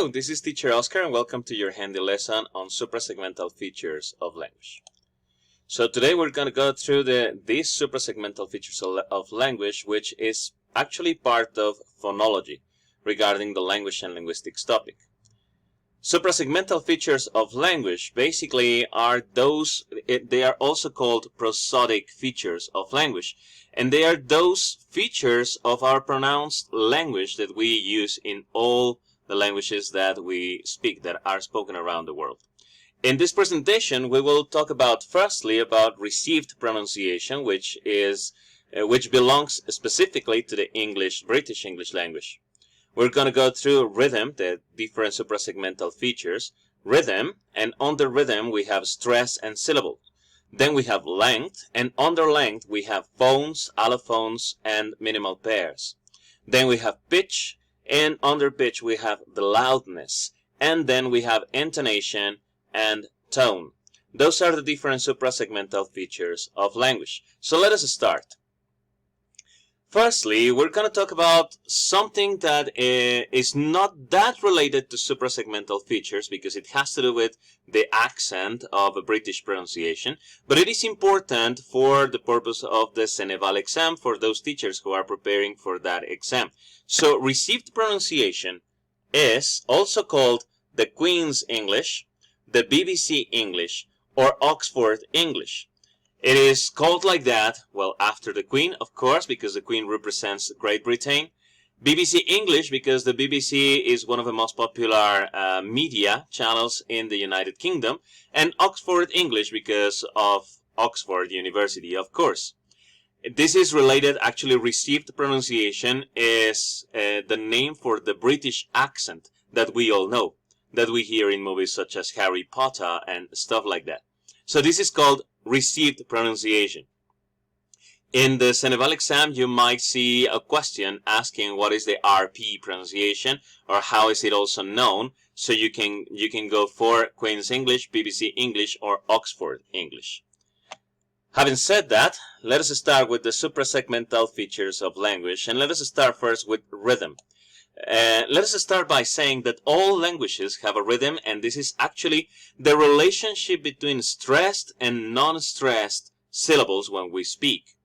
Hello, this is Teacher Oscar and welcome to your handy lesson on suprasegmental features of language. So today we're going to go through these suprasegmental features of language, which is actually part of phonology regarding the language and linguistics topic. Suprasegmental features of language basically are they are also called prosodic features of language, and they are those features of our pronounced language that we use in all the languages that we speak, that are spoken around the world. In this presentation, we will talk about firstly about received pronunciation, which belongs specifically to the British English language. We're going to go through rhythm, the different suprasegmental features, rhythm, and under rhythm we have stress and syllable. Then we have length, and under length we have phones, allophones, and minimal pairs. Then we have pitch, and under pitch we have the loudness, and then we have intonation and tone. Those are the different suprasegmental features of language. So let us start. Firstly, we're going to talk about something that is not that related to suprasegmental features because it has to do with the accent of a British pronunciation, but it is important for the purpose of the CENEVAL exam for those teachers who are preparing for that exam. So received pronunciation is also called the Queen's English, the BBC English, or Oxford English. It is called like that, well, after the Queen, of course, because the Queen represents Great Britain. BBC English, because the BBC is one of the most popular media channels in the United Kingdom. And Oxford English, because of Oxford University, of course. This is related, actually, received pronunciation is the name for the British accent that we all know, that we hear in movies such as Harry Potter and stuff like that. So this is called received pronunciation. In the CENEVAL exam, you might see a question asking what is the RP pronunciation or how is it also known. So you can go for Queen's English, BBC English, or Oxford English. Having said that, let us start with the suprasegmental features of language, and let us start first with rhythm. Let us start by saying that all languages have a rhythm, and this is actually the relationship between stressed and non-stressed syllables when we speak.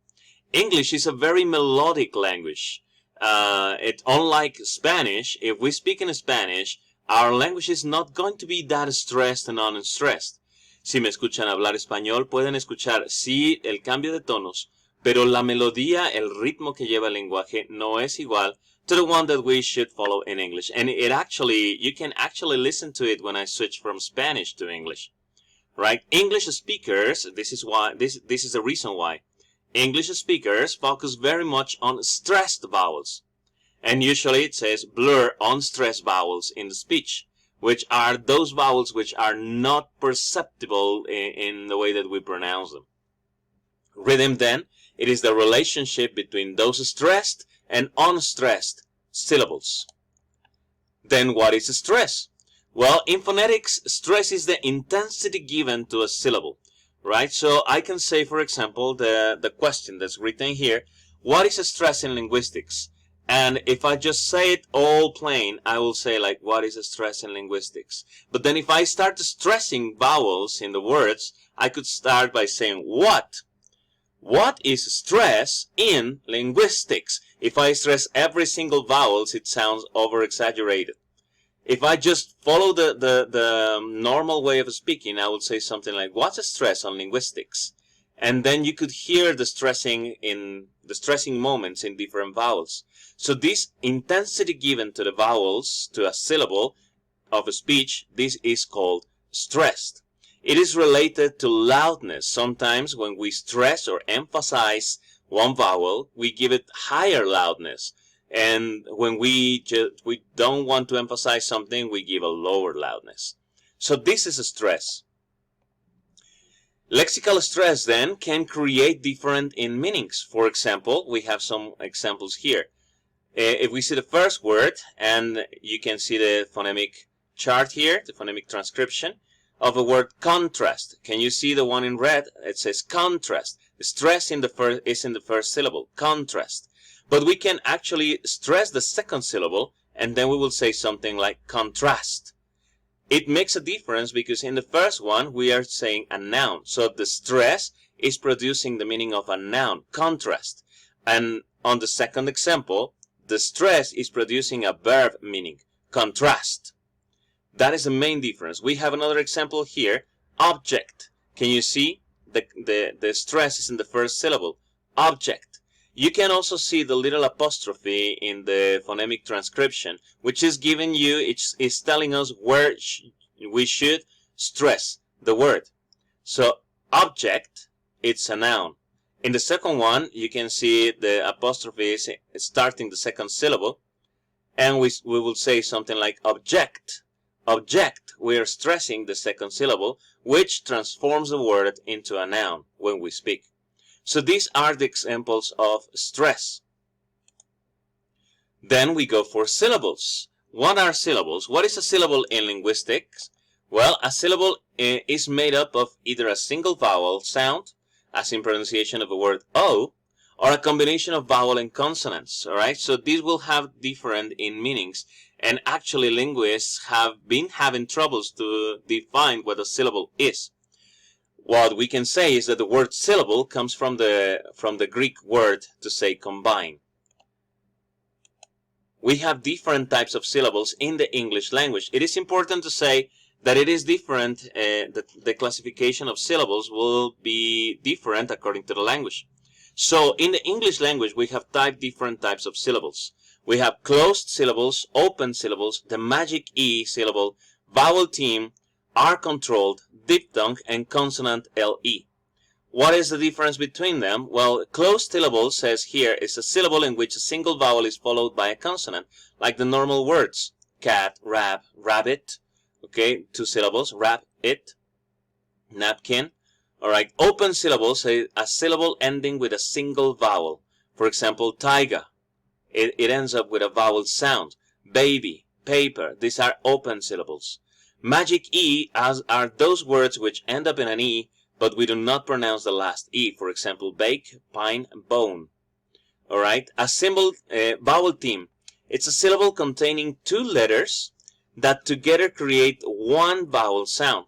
English is a very melodic language. Unlike Spanish, if we speak in Spanish, our language is not going to be that stressed and non-stressed. Si me escuchan hablar español, pueden escuchar sí el cambio de tonos, pero la melodía, el ritmo que lleva el lenguaje no es igual to the one that we should follow in English. And you can actually listen to it when I switch from Spanish to English. Right? English speakers, this is the reason why. English speakers focus very much on stressed vowels. And usually it says blur unstressed vowels in the speech, which are those vowels which are not perceptible in the way that we pronounce them. Rhythm then, it is the relationship between those stressed and unstressed syllables. Then what is stress? Well, in phonetics, stress is the intensity given to a syllable, right? So I can say, for example, the question that's written here, what is stress in linguistics? And if I just say it all plain, I will say like, what is stress in linguistics? But then if I start stressing vowels in the words, I could start by saying what? What is stress in linguistics? If I stress every single vowels, it sounds over-exaggerated. If I just follow the normal way of speaking, I would say something like, what's stress on linguistics? And then you could hear the stressing moments in different vowels. So this intensity given to the vowels, to a syllable of a speech, this is called stressed. It is related to loudness. Sometimes when we stress or emphasize one vowel, we give it higher loudness. And when we don't want to emphasize something, we give a lower loudness. So this is a stress. Lexical stress then can create different in meanings. For example, we have some examples here. If we see the first word, and you can see the phonemic chart here, the phonemic transcription of the word contrast. Can you see the one in red? It says contrast. The stress is in the first syllable, contrast. But we can actually stress the second syllable and then we will say something like contrast. It makes a difference because in the first one we are saying a noun. So the stress is producing the meaning of a noun, contrast. And on the second example, the stress is producing a verb meaning, contrast. That is the main difference. We have another example here, object. Can you see? The stress is in the first syllable, object. You can also see the little apostrophe in the phonemic transcription, which is giving you, it's telling us where we should stress the word. So object, it's a noun. In the second one, you can see the apostrophe is starting the second syllable, and we will say something like object. Object, we are stressing the second syllable, which transforms the word into a noun when we speak. So these are the examples of stress. Then we go for syllables. What are syllables? What is a syllable in linguistics? Well, a syllable is made up of either a single vowel sound, as in pronunciation of the word O, or a combination of vowel and consonants. All right, so these will have different in meanings, and actually linguists have been having troubles to define what a syllable is. What we can say is that the word syllable comes from the Greek word to say combine. We have different types of syllables in the English language. It is important to say that it is different, the classification of syllables will be different according to the language. So in the English language we have different types of syllables. We have closed syllables, open syllables, the magic E syllable, vowel theme, R-controlled, diphthong, and consonant LE. What is the difference between them? Well, closed syllable says here is a syllable in which a single vowel is followed by a consonant, like the normal words. Cat, rab, rabbit. Okay, 2 syllables, rab, it, napkin. Alright, open syllables say a syllable ending with a single vowel. For example, taiga. It ends up with a vowel sound. Baby, paper. These are open syllables. Magic E are those words which end up in an E, but we do not pronounce the last E. For example, bake, pine, bone. Alright, a symbol, vowel theme. It's a syllable containing 2 letters that together create one vowel sound.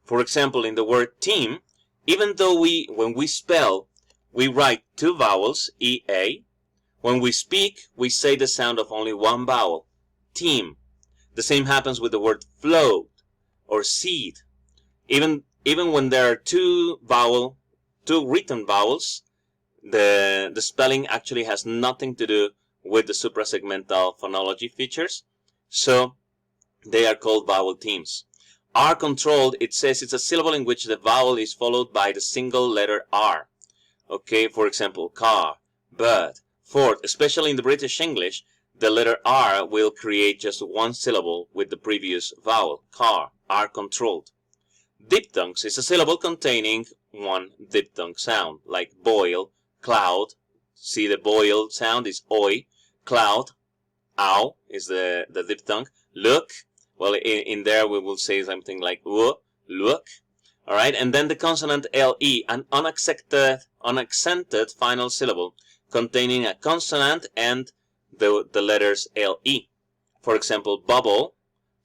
For example, in the word team, even though when we spell, we write 2 vowels, E-A. When we speak, we say the sound of only one vowel, team. The same happens with the word float or seed. Even when there are 2 written vowels, the spelling actually has nothing to do with the suprasegmental phonology features. So they are called vowel themes. R-controlled, it says it's a syllable in which the vowel is followed by the single letter R. Okay, for example, car, bird, fort. Especially in the British English, the letter R will create just one syllable with the previous vowel, car, R-controlled. Diphthongs is a syllable containing one diphthong sound, like boil, cloud. See, the boil sound is oi. Cloud, ow, is the diphthong. Look, well, in there we will say something like look. Alright, and then the consonant LE, an unaccented final syllable containing a consonant and the letters LE. For example, bubble,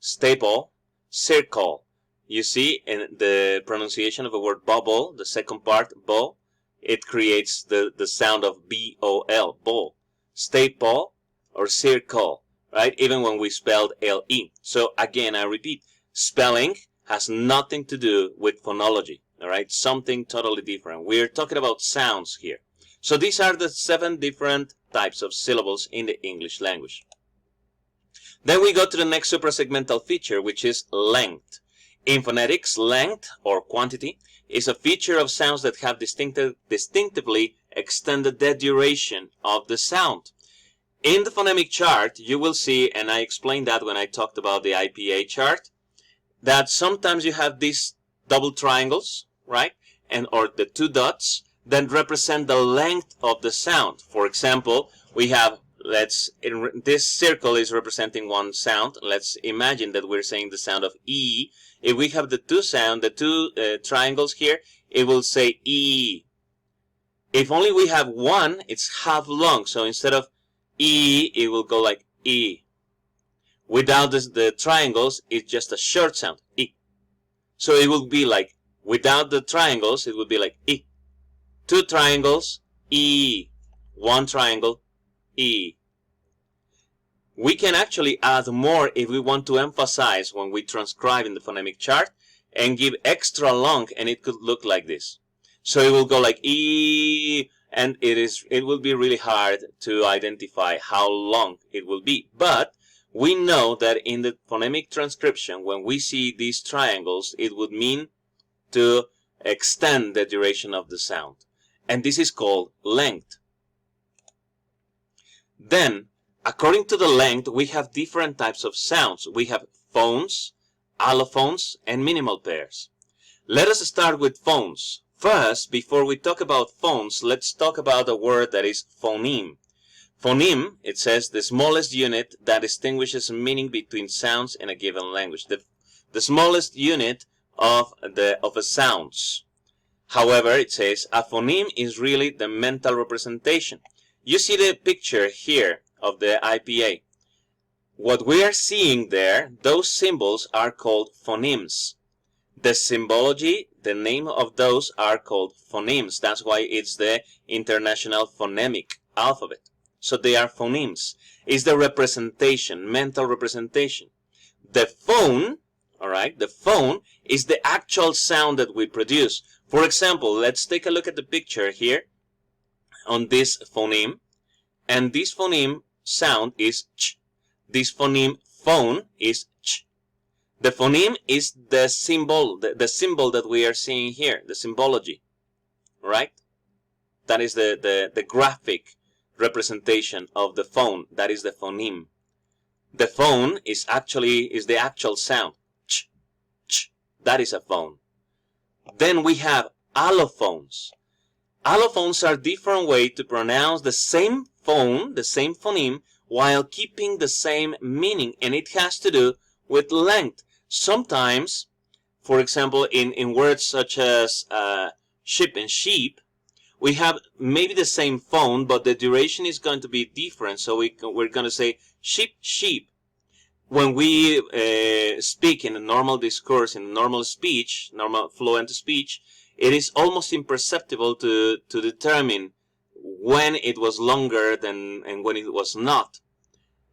staple, circle. You see, in the pronunciation of the word bubble, the second part, bo, it creates the sound of B-O-L, bo. Staple or circle, right? Even when we spelled L-E. So again, I repeat, spelling has nothing to do with phonology, all right? Something totally different. We're talking about sounds here. So these are the 7 different types of syllables in the English language. Then we go to the next suprasegmental feature, which is length. In phonetics, length, or quantity, is a feature of sounds that have distinctively extended the duration of the sound. In the phonemic chart, you will see, and I explained that when I talked about the IPA chart, that sometimes you have these double triangles, right? Or the 2 dots that represent the length of the sound. For example, we have, this circle is representing one sound. Let's imagine that we're saying the sound of E. If we have the 2 triangles here, it will say E. If only we have one, it's half long. So instead of E, it will go like E. Without the triangles, it's just a short sound, I. So it will be like, without the triangles, it would be like I. 2 triangles, I. 1 triangle, I. We can actually add more if we want to emphasize when we transcribe in the phonemic chart and give extra long, and it could look like this. So it will go like E, and it will be really hard to identify how long it will be. But we know that in the phonemic transcription, when we see these triangles, it would mean to extend the duration of the sound. And this is called length. Then, according to the length, we have different types of sounds. We have phones, allophones, and minimal pairs. Let us start with phones. First, before we talk about phones, let's talk about a word that is phoneme. Phoneme, it says, the smallest unit that distinguishes meaning between sounds in a given language. The smallest unit of a sounds. However, it says a phoneme is really the mental representation. You see the picture here of the IPA. What we are seeing there, those symbols are called phonemes. The symbology, the name of those are called phonemes. That's why it's the International Phonemic Alphabet. So they are phonemes. It's the representation, mental representation. The phone, all right, the phone is the actual sound that we produce. For example, let's take a look at the picture here on this phoneme. And this phoneme sound is ch. This phoneme phone is ch. The phoneme is the symbol, the symbol that we are seeing here, the symbology, right? That is the graphic representation of the phone. That is the phoneme. The phone is the actual sound, ch, ch. That is a phone. Then we have allophones. Allophones are different ways to pronounce the same phone, the same phoneme, while keeping the same meaning, and it has to do with length. Sometimes, for example, in words such as ship and sheep, we have maybe the same phone, but the duration is going to be different. So we're going to say sheep, sheep. When we speak in a normal discourse, in a normal speech, normal fluent speech, it is almost imperceptible to determine when it was longer and when it was not.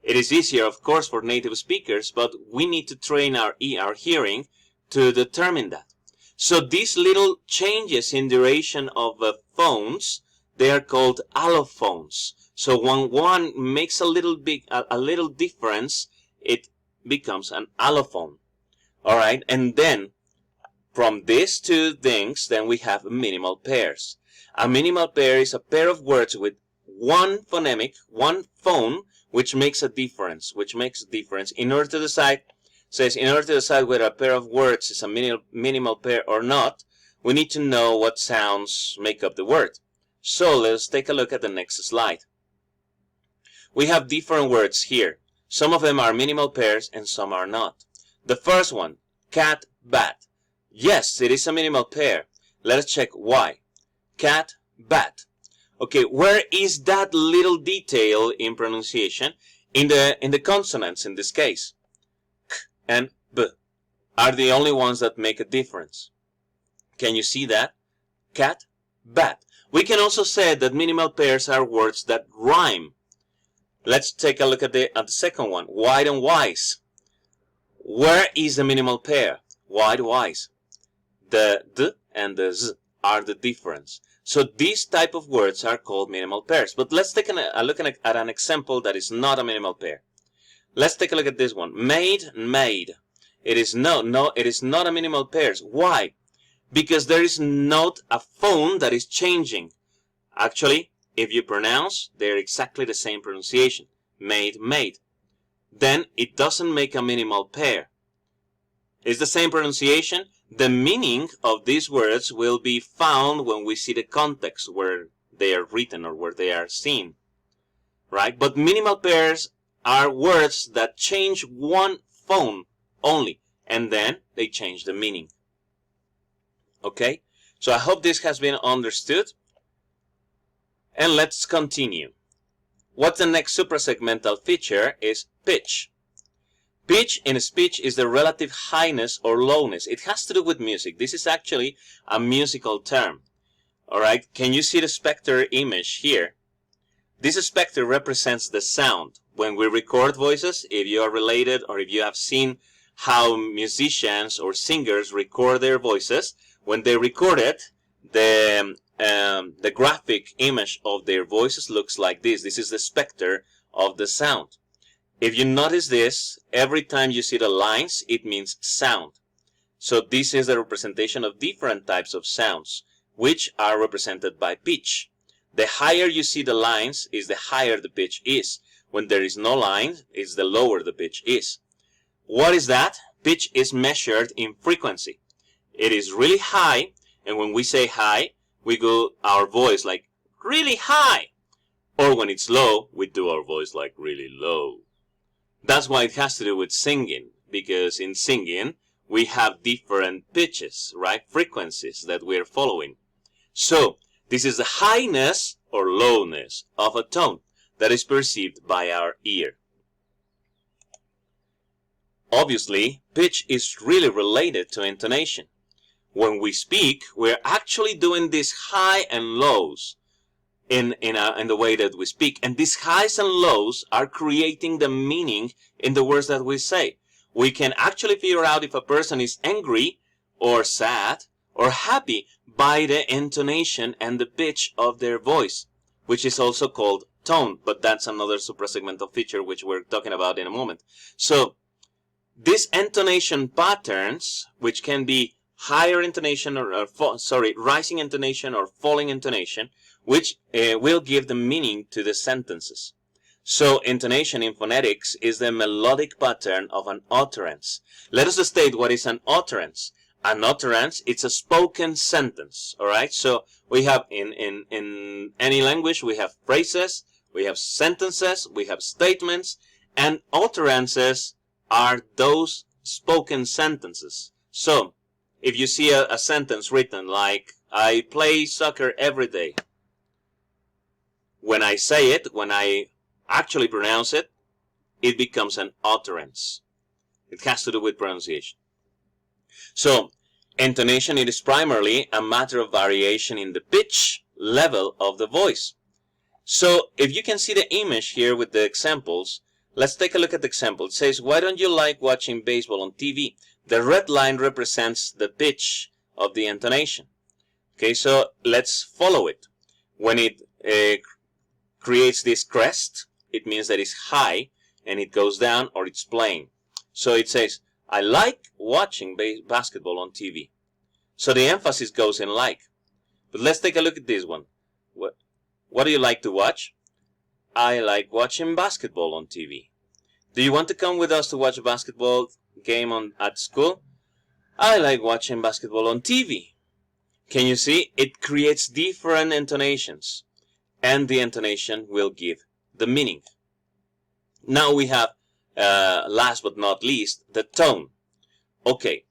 It is easier, of course, for native speakers, but we need to train our hearing to determine that. So these little changes in duration of phones, they are called allophones. So when one makes a little difference, it becomes an allophone. All right, and then from these two things, then we have minimal pairs. A minimal pair is a pair of words with one phonemic, one phone, which makes a difference. In order to decide, whether a pair of words is a minimal pair or not, we need to know what sounds make up the word. So let's take a look at the next slide. We have different words here. Some of them are minimal pairs and some are not. The first one, cat, bat. Yes, it is a minimal pair. Let us check why. Cat, bat. Okay, where is that little detail in pronunciation? In the consonants in this case. K and B are the only ones that make a difference. Can you see that? Cat, bat. We can also say that minimal pairs are words that rhyme. Let's take a look at the second one, white and wise. Where is the minimal pair? White, wise. The D and the Z are the difference. So these type of words are called minimal pairs. But let's take a look at an example that is not a minimal pair. Let's take a look at this one. Made, made. It is not a minimal pair. Why? Because there is not a phone that is changing. Actually, if you pronounce, they're exactly the same pronunciation. Made, made. Then it doesn't make a minimal pair. It's the same pronunciation. The meaning of these words will be found when we see the context where they are written or where they are seen. Right? But minimal pairs are words that change one phone only, and then they change the meaning. Okay? So I hope this has been understood. And let's continue. What's the next suprasegmental feature is pitch. Pitch in speech is the relative highness or lowness. It has to do with music. This is actually a musical term. Alright, can you see the spectre image here? This spectre represents the sound. When we record voices, if you are related or if you have seen how musicians or singers record their voices, when they record it, the graphic image of their voices looks like this. This is the spectre of the sound. If you notice this, every time you see the lines, it means sound. So this is the representation of different types of sounds, which are represented by pitch. The higher you see the lines is the higher the pitch is. When there is no line, it's the lower the pitch is. What is that? Pitch is measured in frequency. It is really high, and when we say high, we go our voice like really high. Or when it's low, we do our voice like really low. That's why it has to do with singing, because in singing, we have different pitches, right? Frequencies that we're following. So, this is the highness or lowness of a tone that is perceived by our ear. Obviously, pitch is really related to intonation. When we speak, we're actually doing these high and lows in the way that we speak. And these highs and lows are creating the meaning in the words that we say. We can actually figure out if a person is angry or sad or happy by the intonation and the pitch of their voice, which is also called tone, but that's another suprasegmental feature which we're talking about in a moment. So these intonation patterns, which can be higher intonation rising intonation or falling intonation, which will give the meaning to the sentences. So intonation in phonetics is the melodic pattern of an utterance. Let us state what is an utterance. An utterance, it's a spoken sentence, alright? So we have in any language, we have phrases, we have sentences, we have statements, and utterances are those spoken sentences. So, if you see a sentence written like, I play soccer every day. When I say it, when I actually pronounce it, it becomes an utterance. It has to do with pronunciation. So, intonation, it is primarily a matter of variation in the pitch level of the voice. So, if you can see the image here with the examples, let's take a look at the example. It says, why don't you like watching baseball on TV? The red line represents the pitch of the intonation. Okay, so let's follow it. When it creates this crest, it means that it's high, and it goes down or it's plain. So it says, I like watching basketball on TV. So the emphasis goes in like. But let's take a look at this one. What do you like to watch? I like watching basketball on TV. Do you want to come with us to watch a basketball game at school? I like watching basketball on TV. Can you see? It creates different intonations, and the intonation will give the meaning. Now we have, last but not least, the tone. Okay,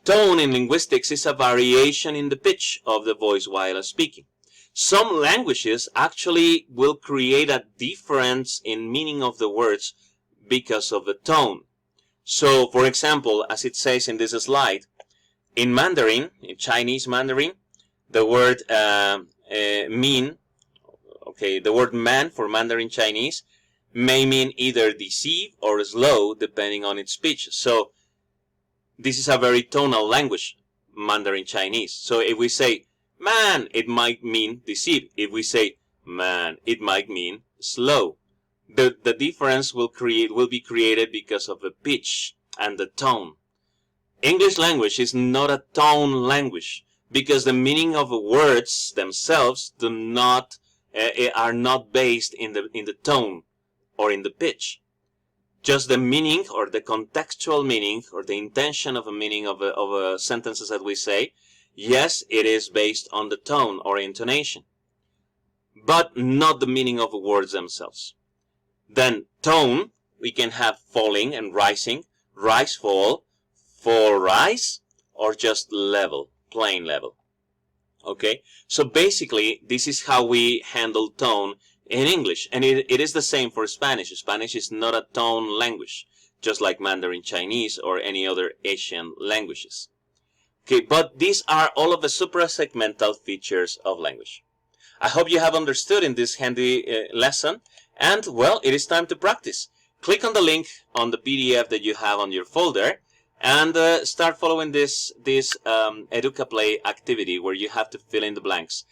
tone in linguistics is a variation in the pitch of the voice while speaking. Some languages actually will create a difference in meaning of the words because of the tone. So, for example, as it says in this slide, in Mandarin, in Chinese Mandarin, the word the word man for Mandarin Chinese may mean either deceive or slow depending on its pitch. So, this is a very tonal language, Mandarin Chinese. So, if we say man, it might mean deceive. If we say man, it might mean slow. The difference will be created because of the pitch and the tone. English language is not a tone language because the meaning of the words themselves are not based in the tone or in the pitch. Just the meaning or the contextual meaning or the intention of a meaning of a sentences that we say, yes, it is based on the tone or intonation, but not the meaning of the words themselves. Then tone, we can have falling and rising, rise, fall rise, or just level, plain level. Okay, so basically this is how we handle tone in English, and it is the same for Spanish. Spanish is not a tone language. just like Mandarin Chinese or any other Asian languages. Okay, but these are all of the suprasegmental features of language. I hope you have understood in this handy lesson, and well, it is time to practice. Click on the link on the PDF that you have on your folder and start following this Educa Play activity where you have to fill in the blanks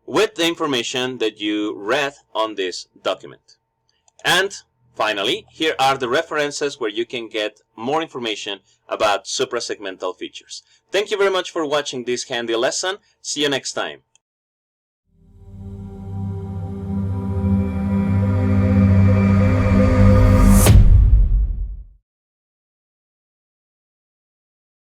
with the information that you read on this document. And finally, here are the references where you can get more information about suprasegmental features. Thank you very much for watching this handy lesson. See you next time.